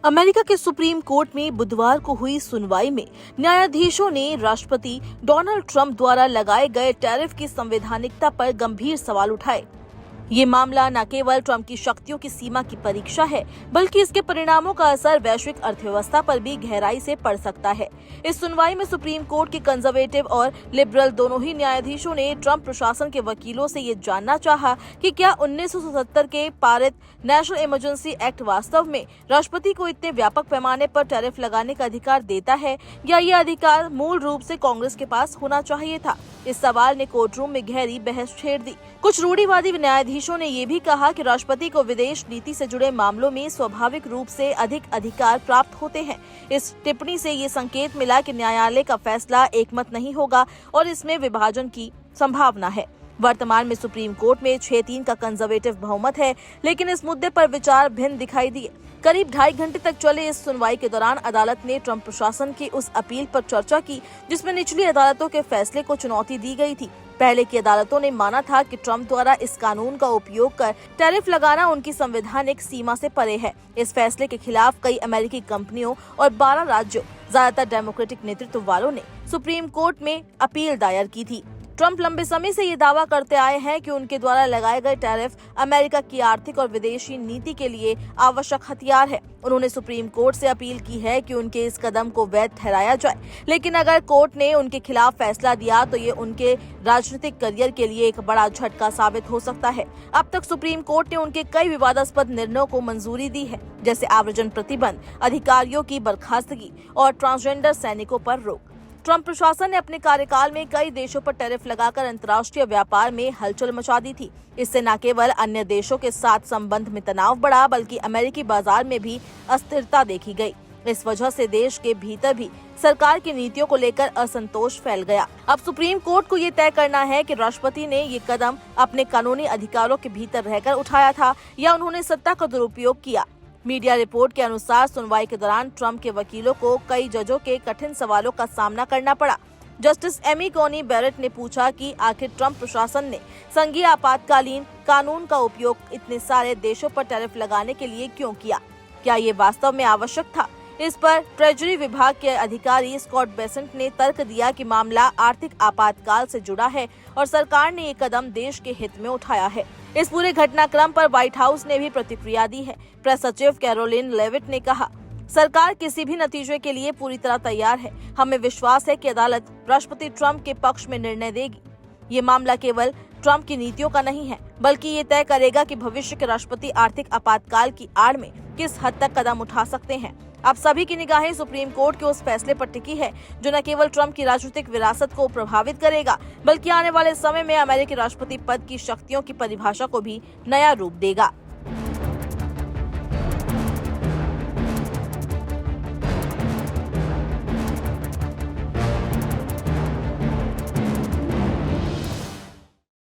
America के supreme court में बुधवार को हुई सुनवाई में न्यायाधीशों ने राष्ट्रपति डोनाल्ड ट्रंप द्वारा लगाए गए टैरिफ की संवैधानिकता पर गंभीर सवाल उठाए। ये मामला न केवल ट्रंप की शक्तियों की सीमा की परीक्षा है, बल्कि इसके परिणामों का असर वैश्विक अर्थव्यवस्था पर भी गहराई से पड़ सकता है। इस सुनवाई में सुप्रीम कोर्ट के कंजर्वेटिव और लिबरल दोनों ही न्यायाधीशों ने ट्रंप प्रशासन के वकीलों से ये जानना चाहा कि क्या 1977 के पारित नेशनल इमरजेंसी एक्ट वास्तव में राष्ट्रपति को इतने व्यापक पैमाने पर टैरिफ लगाने का अधिकार देता है, या ये अधिकार मूल रूप से कांग्रेस के पास होना चाहिए था। इस सवाल ने कोर्टरूम में गहरी बहस छेड़ दी। कुछ रूढ़िवादी न्यायाधीशों ने ये भी कहा कि राष्ट्रपति को विदेश नीति से जुड़े मामलों में स्वाभाविक रूप से अधिक अधिकार प्राप्त होते हैं। इस टिप्पणी से ये संकेत मिला कि न्यायालय का फैसला एकमत नहीं होगा और इसमें विभाजन की संभावना है। वर्तमान में सुप्रीम कोर्ट में 6-3 का कंजर्वेटिव बहुमत है, लेकिन इस मुद्दे पर विचार भिन्न दिखाई दिए। करीब 2.5 घंटे तक चले इस सुनवाई के दौरान अदालत ने ट्रंप प्रशासन की उस अपील पर चर्चा की जिसमें निचली अदालतों के फैसले को चुनौती दी गई थी। पहले की अदालतों ने माना था कि ट्रंप द्वारा इस कानून का उपयोग कर टैरिफ लगाना उनकी संवैधानिक सीमा से परे है। इस फैसले के खिलाफ कई अमेरिकी कंपनियों और 12 राज्यों, ज्यादातर डेमोक्रेटिक नेतृत्व वालों ने सुप्रीम कोर्ट में अपील दायर की थी। ट्रंप लंबे समय से ये दावा करते आए हैं कि उनके द्वारा लगाए गए टैरिफ अमेरिका की आर्थिक और विदेशी नीति के लिए आवश्यक हथियार है। उन्होंने सुप्रीम कोर्ट से अपील की है कि उनके इस कदम को वैध ठहराया जाए, लेकिन अगर कोर्ट ने उनके खिलाफ फैसला दिया तो ये उनके राजनीतिक करियर के लिए एक बड़ा झटका साबित हो सकता है। अब तक सुप्रीम कोर्ट ने उनके कई विवादास्पद निर्णयों को मंजूरी दी है, जैसे आव्रजन प्रतिबंध, अधिकारियों की बर्खास्तगी और ट्रांसजेंडर सैनिकों पर रोक। ट्रंप प्रशासन ने अपने कार्यकाल में कई देशों पर टैरिफ लगाकर अंतर्राष्ट्रीय व्यापार में हलचल मचा दी थी। इससे न केवल अन्य देशों के साथ संबंध में तनाव बढ़ा, बल्कि अमेरिकी बाजार में भी अस्थिरता देखी गई। इस वजह से देश के भीतर भी सरकार की नीतियों को लेकर असंतोष फैल गया। अब सुप्रीम कोर्ट को ये तय करना है कि राष्ट्रपति ने ये कदम अपने कानूनी अधिकारों के भीतर रहकर उठाया था या उन्होंने सत्ता का दुरुपयोग किया। मीडिया रिपोर्ट के अनुसार सुनवाई के दौरान ट्रंप के वकीलों को कई जजों के कठिन सवालों का सामना करना पड़ा। जस्टिस एमी कॉनी बैरेट ने पूछा कि आखिर ट्रंप प्रशासन ने संघीय आपातकालीन कानून का उपयोग इतने सारे देशों पर टैरिफ लगाने के लिए क्यों किया? क्या ये वास्तव में आवश्यक था? इस पर ट्रेजरी विभाग के अधिकारी स्कॉट बेसेंट ने तर्क दिया कि मामला आर्थिक आपातकाल से जुड़ा है और सरकार ने ये कदम देश के हित में उठाया है। इस पूरे घटनाक्रम पर व्हाइट हाउस ने भी प्रतिक्रिया दी है। प्रेस सचिव कैरोलिन लेविट ने कहा, सरकार किसी भी नतीजे के लिए पूरी तरह तैयार है। हमें विश्वास है कि अदालत राष्ट्रपति ट्रंप के पक्ष में निर्णय देगी। ये मामला केवल ट्रंप की नीतियों का नहीं है, बल्कि ये तय करेगा कि भविष्य के राष्ट्रपति आर्थिक आपातकाल की आड़ में किस हद तक कदम उठा सकते हैं। अब सभी की निगाहें सुप्रीम कोर्ट के उस फैसले पर टिकी है जो न केवल ट्रंप की राजनीतिक विरासत को प्रभावित करेगा, बल्कि आने वाले समय में अमेरिकी राष्ट्रपति पद की शक्तियों की परिभाषा को भी नया रूप देगा।